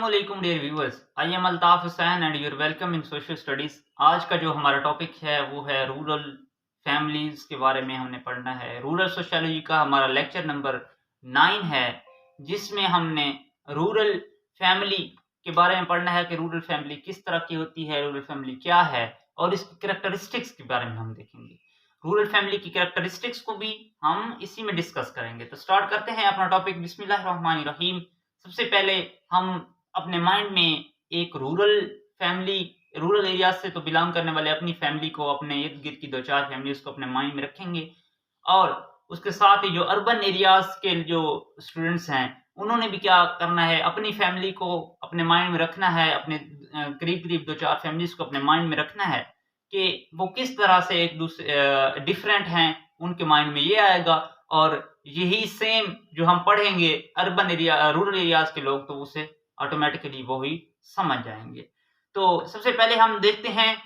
अस्सलामुअलैकुम dear viewers, I am Altaf Hussain and you're welcome in social studies. आज का जो हमारा टॉपिक है वो है रूरल फैमिलीज के बारे में हमने पढ़ना है। रूरल सोशियोलॉजी का हमारा लेक्चर नंबर 9 है, जिसमें हमने रूरल फैमिली के बारे में पढ़ना है कि रूरल फैमिली किस तरह की होती है, रूरल फैमिली क्या है और इसकी कैरेक्टरिस्टिक्स के बारे में हम देखेंगे। रूरल फैमिली की कैरेक्टरिस्टिक्स को भी हम इसी में डिस्कस करेंगे। तो स्टार्ट करते हैं अपना टॉपिक। बिस्मिल्लाहिर्रहमानिर्रहीम। सबसे पहले हम अपने माइंड में एक रूरल एरिया से तो बिलोंग करने वाले अपनी फैमिली को, अपने इर्द गिर्द की दो चार फैमिलीज को अपने माइंड में रखेंगे। और उसके साथ ही जो अर्बन एरियाज के जो स्टूडेंट्स हैं उन्होंने भी क्या करना है, अपनी फैमिली को अपने माइंड में रखना है, अपने करीब करीब दो चार फैमिलीज को अपने माइंड में रखना है कि वो किस तरह से एक दूसरे डिफरेंट हैं, उनके माइंड में ये आएगा। और यही सेम जो हम पढ़ेंगे रूरल एरियाज के लोग, तो उसे ऑटोमेटिकली वो ही समझ जाएंगे। तो सबसे पहले हम देखते हैं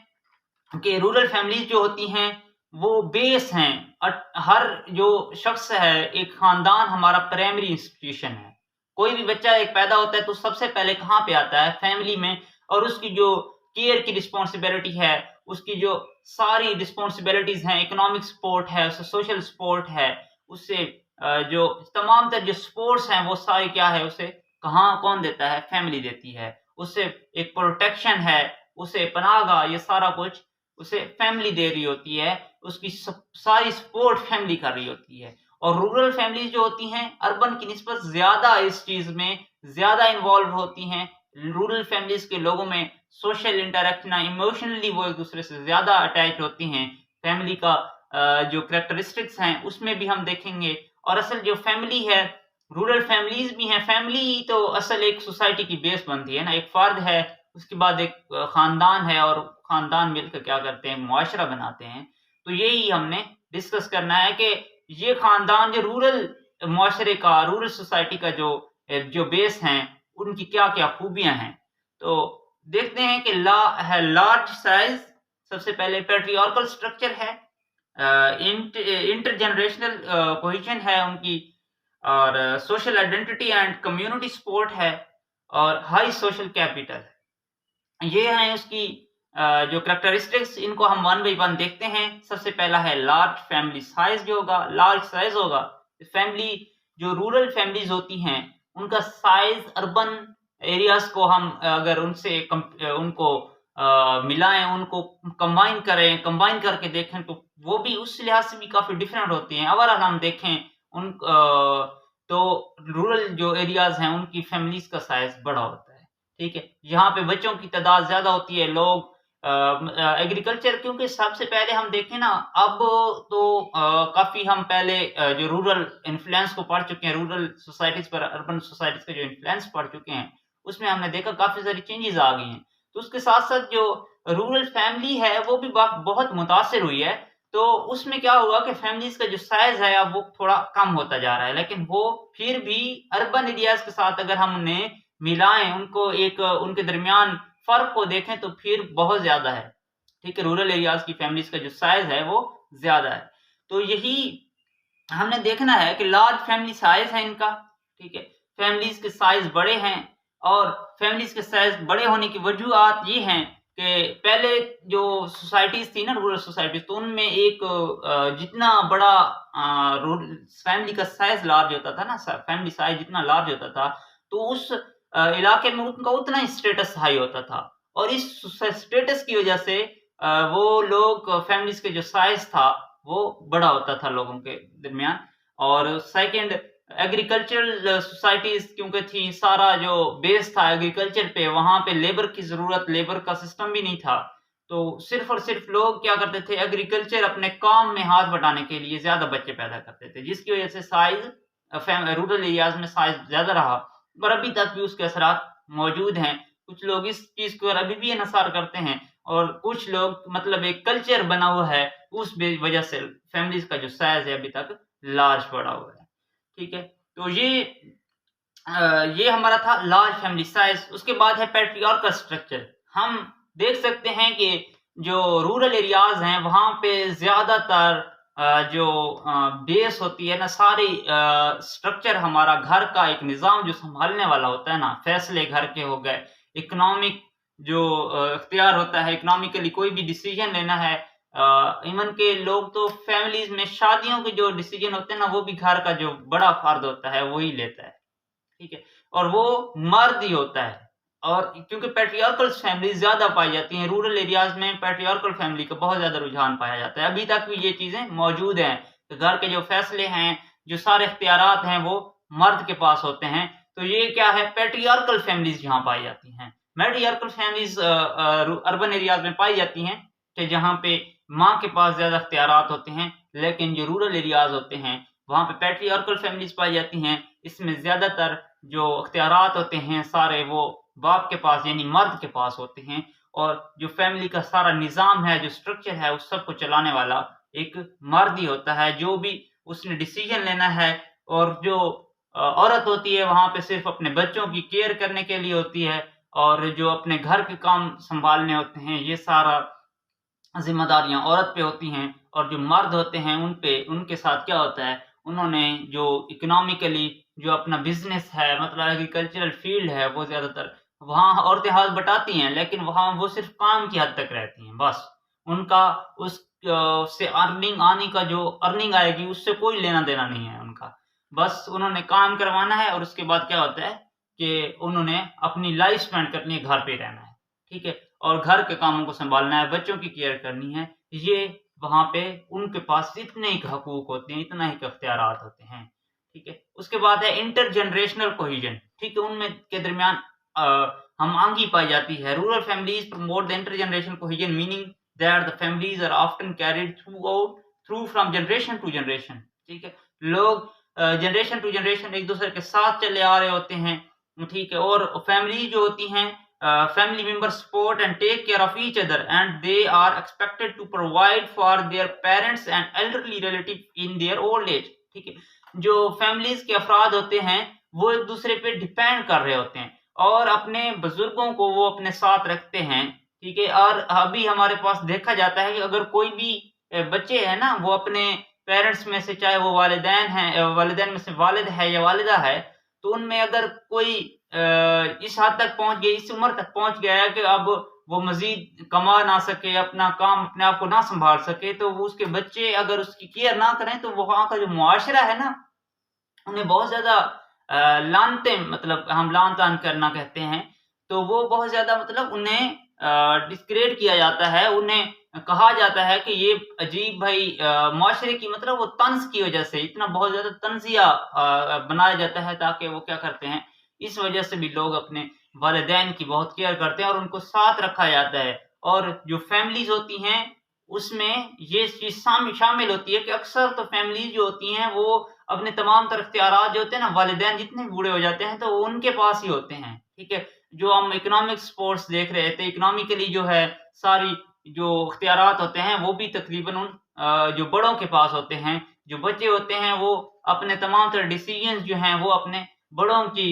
कि रूरल फैमिलीज जो होती हैं वो बेस हैं। हर जो शख्स है, एक खानदान हमारा प्राइमरी इंस्टीट्यूशन है। कोई भी बच्चा एक पैदा होता है तो सबसे पहले कहाँ पे आता है? फैमिली में। और उसकी जो केयर की रिस्पॉन्सिबिलिटी है, उसकी जो सारी रिस्पॉन्सिबिलिटीज हैं, इकोनॉमिक सपोर्ट है, उसे सोशल सपोर्ट है, उससे जो तमाम तरह जो स्पोर्ट्स हैं वो सारे क्या है, उसे कहाँ कौन देता है? फैमिली देती है। उसे एक प्रोटेक्शन है, उसे पनाहगाह, ये सारा कुछ उसे फैमिली दे रही होती है। उसकी सारी सपोर्ट फैमिली कर रही होती है। और रूरल फैमिलीज जो होती हैं अर्बन की निस्बत ज्यादा इस चीज में ज्यादा इन्वॉल्व होती हैं। रूरल फैमिलीज के लोगों में सोशल इंटरेक्शन, इमोशनली वो एक दूसरे से ज्यादा अटैच होती हैं। फैमिली का जो करेक्टरिस्टिक्स हैं उसमें भी हम देखेंगे। और असल जो फैमिली है, रूरल फैमिलीज भी हैं। फैमिली तो असल एक सोसाइटी की बेस बनती है ना, एक फर्द है, उसके बाद एक खानदान है, और खानदान मिलकर क्या करते हैं? मुआशरा बनाते हैं। तो यही हमने डिस्कस करना है कि ये खानदान जो रूरल मुआशरे का, रूरल सोसाइटी का जो जो बेस हैं, उनकी क्या क्या खूबियां हैं। तो देखते हैं कि लार्ज साइज, सबसे पहले पेट्रियार्कल स्ट्रक्चर है, इंटरजेनरेशनल कोहेजन है उनकी, और social identity and community support है, और हाई सोशल कैपिटल है। ये हैं उसकी जो करेक्टरिस्टिक्स। इनको हम वन बाई वन देखते हैं। सबसे पहला है लार्ज फैमिली साइज। जो होगा लार्ज साइज होगा फैमिली, जो रूरल फैमिलीज होती हैं उनका साइज अर्बन एरियाज को हम अगर उनसे उनको मिलाएं, उनको कंबाइन करके देखें तो वो भी उस लिहाज से भी काफी डिफरेंट होती हैं। अगर हम देखें उन तो रूरल जो एरियाज हैं उनकी फैमिलीज का साइज बड़ा होता है। ठीक है, यहाँ पे बच्चों की तादाद ज्यादा होती है। लोग एग्रीकल्चर, क्योंकि सबसे पहले हम देखें ना, अब तो काफी हम पहले जो रूरल इन्फ्लुएंस को पढ़ चुके हैं, रूरल सोसाइटीज पर अर्बन सोसाइटीज का जो इन्फ्लुएंस पढ़ चुके हैं, उसमें हमने देखा काफी सारी चेंजेस आ गई हैं। तो उसके साथ साथ जो रूरल फैमिली है वो भी बहुत मुतासिर हुई है। तो उसमें क्या हुआ कि फैमिलीज का जो साइज है अब वो थोड़ा कम होता जा रहा है, लेकिन वो फिर भी अर्बन एरियाज के साथ अगर हमने मिलाएं, उनको एक उनके दरमियान फर्क को देखें तो फिर बहुत ज्यादा है। ठीक है, रूरल एरियाज की फैमिलीज का जो साइज है वो ज्यादा है। तो यही हमने देखना है कि लार्ज फैमिली साइज है इनका। ठीक है, फैमिलीज के साइज बड़े हैं। और फैमिलीज के साइज बड़े होने की वजूहत ये हैं कि पहले जो सोसाइटीज थी ना, रूरल सोसाइटीज, तो उनमें एक जितना बड़ा फैमिली का साइज लार्ज होता था ना, फैमिली साइज जितना लार्ज होता था, तो उस इलाके में उनका उतना ही स्टेटस हाई होता था। और इस स्टेटस की वजह से वो लोग फैमिलीज के जो साइज था वो बड़ा होता था लोगों के दरमियान। और सेकंड, एग्रीकल्चरल सोसाइटीज क्योंकि थी, सारा जो बेस था एग्रीकल्चर पे, वहां पे लेबर की जरूरत, लेबर का सिस्टम भी नहीं था। तो सिर्फ और सिर्फ लोग क्या करते थे? एग्रीकल्चर अपने काम में हाथ बटाने के लिए ज्यादा बच्चे पैदा करते थे, जिसकी वजह से साइज रूरल एरियाज में साइज ज्यादा रहा। और अभी तक भी उसके असरात मौजूद हैं। कुछ लोग इस चीज को अभी भी इन्हिसार करते हैं, और कुछ लोग मतलब एक कल्चर बना हुआ है, उस वजह से फैमिलीज का जो साइज है अभी तक लार्ज पड़ा हुआ है। ठीक है, तो ये हमारा था लार्ज फैमिली साइज। उसके बाद है पैट्रियार्कल स्ट्रक्चर। हम देख सकते हैं कि जो रूरल एरियाज हैं वहां पे ज्यादातर जो बेस होती है ना, सारी स्ट्रक्चर हमारा घर का एक निज़ाम जो सँभालने वाला होता है ना, फैसले घर के हो गए, इकोनॉमिक जो इख्तियार होता है, इकोनॉमिकली कोई भी डिसीज़न लेना है, इवन के लोग तो फैमिलीज़ में शादियों के जो डिसीज़न होते हैं ना, वो भी घर का जो बड़ा फ़र्द होता है, वो ही लेता है। ठीक है? और वो मर्द ही होता है। और क्योंकि पैट्रियार्कल फैमिलीज़ ज़्यादा पाई जाती हैं, रूरल एरियाज़ में पैट्रियार्कल फैमिली का बहुत ज़्यादा रुझान पाया जाता है। अभी तक भी ये चीज़ें मौजूद हैं। तो घर के जो फैसले हैं, जो सारे इख्तियारात हैं, वो मर्द के पास होते हैं। तो ये क्या है, पैट्रियार्कल फैमिलीज़ यहाँ पाई जाती हैं। मैट्रियार्कल फैमिलीज़ अर्बन एरियाज़ में पाई जाती हैं कि जहाँ पे माँ के पास ज़्यादा इख्तियारात होते हैं, लेकिन जो रूरल एरियाज़ होते हैं, वहाँ पे पैट्रियार्कल फैमिलीज़ पाई जाती हैं। इसमें ज़्यादातर जो इख्तियारात होते हैं सारे, वो बाप के पास यानी मर्द के पास होते हैं, और जो फैमिली का सारा निज़ाम है, जो स्ट्रक्चर है, उस सब को चलाने वाला एक मर्द ही होता है। जो भी उसने डिसीज़न लेना है, और जो औरत होती है वहाँ पे सिर्फ़ अपने बच्चों की केयर करने के लिए होती है, और जो अपने घर के काम सँभालने होते हैं, ये सारा ज़िम्मेदारियाँ औरत पे होती हैं। और जो मर्द होते हैं उन पे, उनके साथ क्या होता है, उन्होंने जो इकोनॉमिकली जो अपना बिज़नेस है, मतलब एग्रीकल्चरल फ़ील्ड है, वो ज़्यादातर वहाँ औरतें हाथ बटाती हैं, लेकिन वहाँ वो सिर्फ़ काम की हद तक रहती हैं, बस। उनका उस से अर्निंग आने का, जो अर्निंग आएगी उससे कोई लेना-देना नहीं है उनका। बस उन्होंने काम करवाना है, और उसके बाद क्या होता है कि उन्होंने अपनी लाइफ़ स्पेंड करनी है, घर पे रहना है, ठीक है? और घर के कामों को सँभालना है, बच्चों की केयर करनी है, ये वहाँ पे उनके पास इतने ही हकूक होते हैं, इतना ही इख्तियारात होते हैं, ठीक है? उसके बाद है इंटरजेनरेशनल कोहेज़न, ठीक है? उनमें के दरमियान हम-आहंगी पाई जाती है। Rural families promote the intergenerational cohesion, meaning that the families are often carried through from generation to generation, ठीक है? लोग जनरेशन टू जनरेशन एक-दूसरे के साथ चले आ रहे होते हैं, ठीक है? और फैमिली जो होती हैं, family members support and take care of each other, and they are expected to provide for their parents and elderly relative in their old age, ठीक है? जो फैमिलीज के अफराद होते हैं, वो एक दूसरे पे डिपेंड कर रहे होते हैं, और अपने बुजुर्गों को वो अपने साथ रखते हैं, ठीक है? और अभी हमारे पास देखा जाता है कि अगर कोई भी बच्चे हैं ना, वो अपने पेरेंट्स में से, चाहे वो वालिदैन हैं, वालिदैन में से वालिद है या वालिदा है, तो उनमें अगर कोई इस हद तक पहुँच गए, इस उम्र तक पहुँच गया है कि अब वो मज़ीद कमा ना सके, अपना काम अपने आप को ना सँभाल सके, तो वो उसके बच्चे अगर उसकी केयर ना करें, तो वहाँ का जो मुआशरा है ना, उन्हें बहुत ज़्यादा लानतें, मतलब हम लान-तान करना कहते हैं, तो वो बहुत ज़्यादा, मतलब उन्हें डिस्क्रेड किया जाता है, उन्हें कहा जाता है कि ये अजीब भाई, मुआशरे की, मतलब वो तंज़ की वज़ह से इतना बहुत ज़्यादा तंज़िया बनाया जाता है, ताकि वो क्या करते हैं, इस वज़ह से भी लोग अपने वालिदैन की बहुत केयर करते हैं, और उनको साथ रखा जाता है। और जो फैमिलीज़ होती हैं, उसमें ये चीज़ शामिल होती है कि अक्सर तो फैमिलीज़ जो होती हैं, वो अपने तमाम तर इख्तियारात जो होते हैं ना, वालिदैन जितने भी बूढ़े हो जाते हैं, तो वो उनके पास ही होते हैं, ठीक है? जो हम इकोनॉमिक सपोर्ट्स देख रहे थे, इकोनॉमिकली जो है, सारी जो इख्तियारात होते हैं, वो भी तकरीबन उन जो बड़ों के पास होते हैं। जो बच्चे होते हैं, वो अपने तमाम तर डिसीज़न्स जो हैं, वो अपने बड़ों की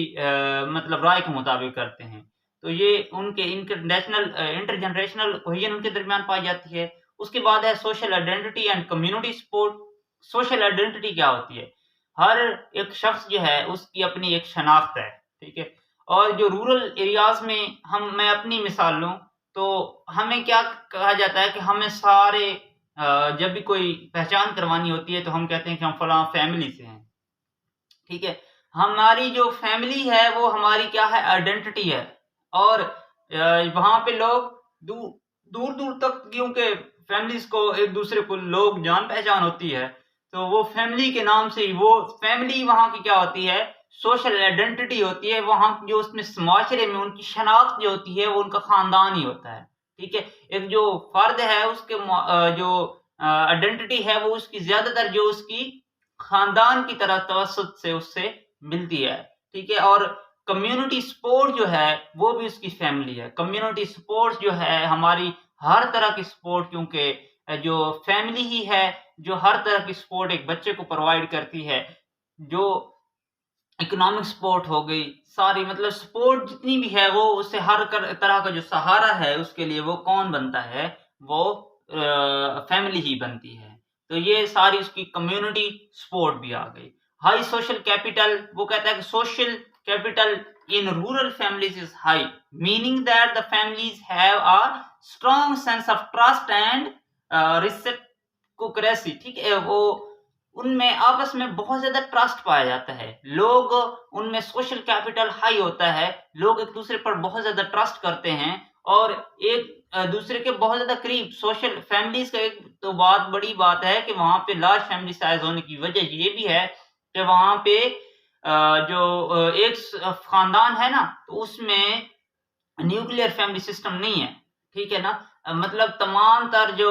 मतलब राय के मुताबिक करते हैं। तो ये उनके इंटरजनरेशनल कोहेज़न उनके दरमियान पाई जाती है। उसके बाद है social identity and community support. Social identity क्या होती है? हर एक शख्स जो है, उसकी अपनी एक शनाख्त है, ठीक है? और जो रूरल एरियाज़ में, मैं अपनी मिसाल लूँ, तो हमें क्या कहा जाता है कि हमें सारे जब भी कोई पहचान करवानी होती है, तो हम कहते हैं कि हम फलाँ फैमिली से हैं, ठीक है? हमारी जो फैमिली है, वो हमारी क्या है, आइडेंटिटी है। और वहाँ पे लोग दू दूर-दूर तक, क्योंकि फैमिलीज़ को एक-दूसरे को लोग जान-पहचान होती है, तो वो फैमिली के नाम से ही, वो फैमिली वहाँ की क्या होती है, सोशल आइडेंटिटी होती है। वहाँ जो उसमें माशरे में उनकी शनाख्त जो होती है, वो उनका ख़ानदान ही होता है, ठीक है? एक जो फ़र्द है, उसके जो आइडेंटिटी है, वो उसकी ज़्यादातर जो उसकी ख़ानदान की तरह तवज्जुद से उससे मिलती है, ठीक है? और कम्युनिटी सपोर्ट जो है, वो भी उसकी फैमिली है। कम्युनिटी सपोर्ट जो है, हमारी हर तरह की सपोर्ट, क्योंकि जो फैमिली ही है, जो हर तरह की सपोर्ट एक बच्चे को प्रोवाइड करती है। जो इकोनॉमिक सपोर्ट हो गई, सारी मतलब सपोर्ट जितनी भी है, वो उससे हर तरह का जो सहारा है, उसके लिए वो कौन बनता है? वो फैमिली ही बनती है। तो ये सारी उसकी कम्युनिटी सपोर्ट भी आ गई। हाई सोशल कैपिटल, वो कहता है कि social capital in rural families is high, meaning that the families have a strong sense of trust and reciprocity। ठीक है, वो उनमें आपस में बहुत ज्यादा ट्रस्ट पाया जाता है, लोग उनमें सोशल कैपिटल हाई होता है, लोग एक दूसरे पर बहुत ज्यादा ट्रस्ट करते हैं और एक दूसरे के बहुत ज्यादा करीब। सोशल फैमिलीज का एक तो बात बड़ी बात है कि वहां पे लार्ज फैमिली साइज होने की वजह ये भी है कि वहां पे एक खानदान है ना, तो उसमें न्यूक्लियर फैमिली सिस्टम नहीं है, ठीक है ना। मतलब तमाम तर जो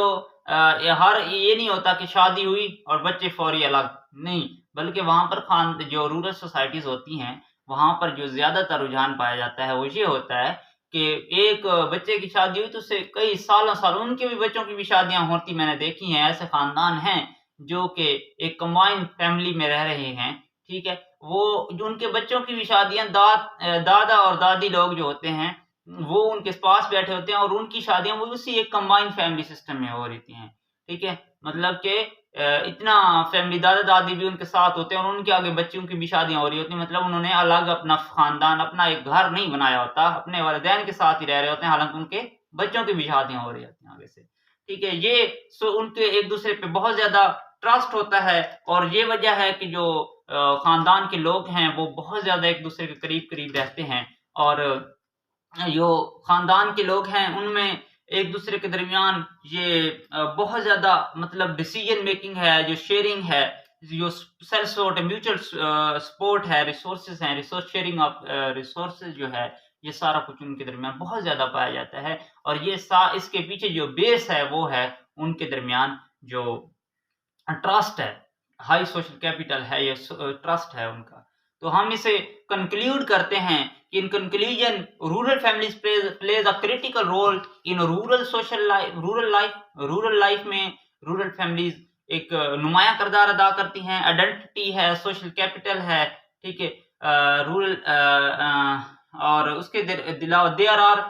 हर ये नहीं होता कि शादी हुई और बच्चे फौरी अलग, नहीं, बल्कि वहां पर खान जो रूरल सोसाइटीज होती हैं वहां पर जो ज्यादातर रुझान पाया जाता है वो ये होता है कि एक बच्चे की शादी हुई तो उससे कई सालों साल उनके भी बच्चों की भी शादियां होती मैंने देखी हैं। ऐसे खानदान हैं जो कि एक कंबाइंड फैमिली में रह रहे हैं, ठीक है। वो जो उनके बच्चों की भी शादियां दादा और दादी लोग जो होते हैं वो उनके पास बैठे होते हैं और उनकी शादियां वो उसी एक कंबाइंड फैमिली सिस्टम में हो रही हैं, ठीक है। मतलब कि इतना फैमिली दादा दादी भी उनके साथ होते हैं और उनके आगे बच्चों की भी शादियां हो रही होती हैं। मतलब उन्होंने अलग अपना खानदान, अपना एक घर नहीं बनाया होता, अपने वालिदैन के साथ ही रह रहे होते हैं, हालांकि उनके बच्चों की भी शादियां हो रही होती हैं आगे से, ठीक है। ये उनके एक दूसरे पे बहुत ज्यादा ट्रस्ट होता है और ये वजह है कि जो खानदान के लोग हैं वो बहुत ज्यादा एक दूसरे के करीब करीब रहते हैं और जो खानदान के लोग हैं उनमें एक दूसरे के दरमियान ये बहुत ज्यादा मतलब डिसीजन मेकिंग है, जो शेयरिंग है, जो सेल्फ सपोर्ट है, म्यूचुअल सपोर्ट है, रिसोर्सेज हैं, रिसोर्स शेयरिंग ऑफ रिसोर्सेज जो है, ये सारा कुछ उनके दरमियान बहुत ज्यादा पाया जाता है। और ये इसके पीछे जो बेस है वो है उनके दरमियान जो ट्रस्ट है, हाई सोशल कैपिटल है, ये ट्रस्ट है उनका। तो हम इसे कंक्लूड करते हैं कि in conclusion rural families plays a critical role in rural social life. Rural life में रूरल फैमिलीज एक नुमाया किरदार अदा करती हैं। आइडेंटिटी है, सोशल कैपिटल है, ठीक है। रूरल और उसके there are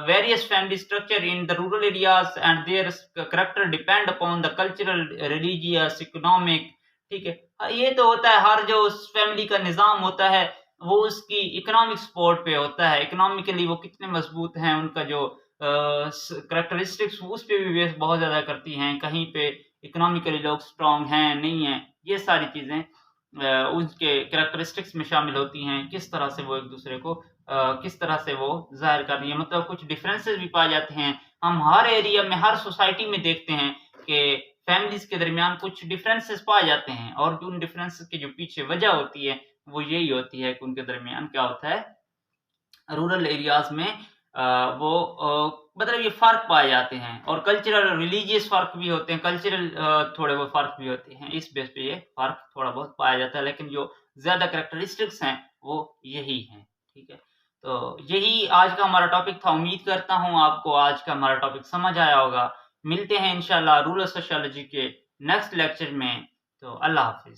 various family structure in the rural areas and their character depend upon the cultural, religious, economic, ठीक है। ये तो होता है, हर जो फैमिली का निज़ाम होता है वो उसकी इकोनॉमिक सपोर्ट पे होता है, इकोनॉमिकली वो कितने मजबूत हैं, उनका जो करेक्टरिस्टिक्स उस पे भी बेस बहुत ज़्यादा करती हैं। कहीं पे इकोनॉमिकली लोग स्ट्रांग हैं नहीं हैं, ये सारी चीज़ें उनके करेक्टरिस्टिक्स में शामिल होती हैं। किस तरह से वो एक दूसरे को किस तरह से वो ज़ाहिर कर रही है, मतलब कुछ डिफरेंसेस भी पाए जाते हैं। हम हर एरिया में, हर सोसाइटी में देखते हैं कि फैमिलीज के दरमियान कुछ डिफरेंसेस पाए जाते हैं और उन डिफरेंसेस के जो पीछे वजह होती है वो यही होती है कि उनके दरमियान क्या होता है, रूरल एरियाज में वो मतलब ये फर्क पाए जाते हैं और कल्चरल रिलीजियस फर्क भी होते हैं, कल्चरल थोड़े बहुत फर्क भी होते हैं। इस बेस पे ये फर्क थोड़ा बहुत पाया जाता है, लेकिन जो ज्यादा करेक्टरिस्टिक्स हैं वो यही हैं, ठीक है। तो यही आज का हमारा टॉपिक था। उम्मीद करता हूँ आपको आज का हमारा टॉपिक समझ आया होगा। मिलते हैं इंशाल्लाह रूरल सोशियोलॉजी के नेक्स्ट लेक्चर में। तो अल्लाह हाफिज।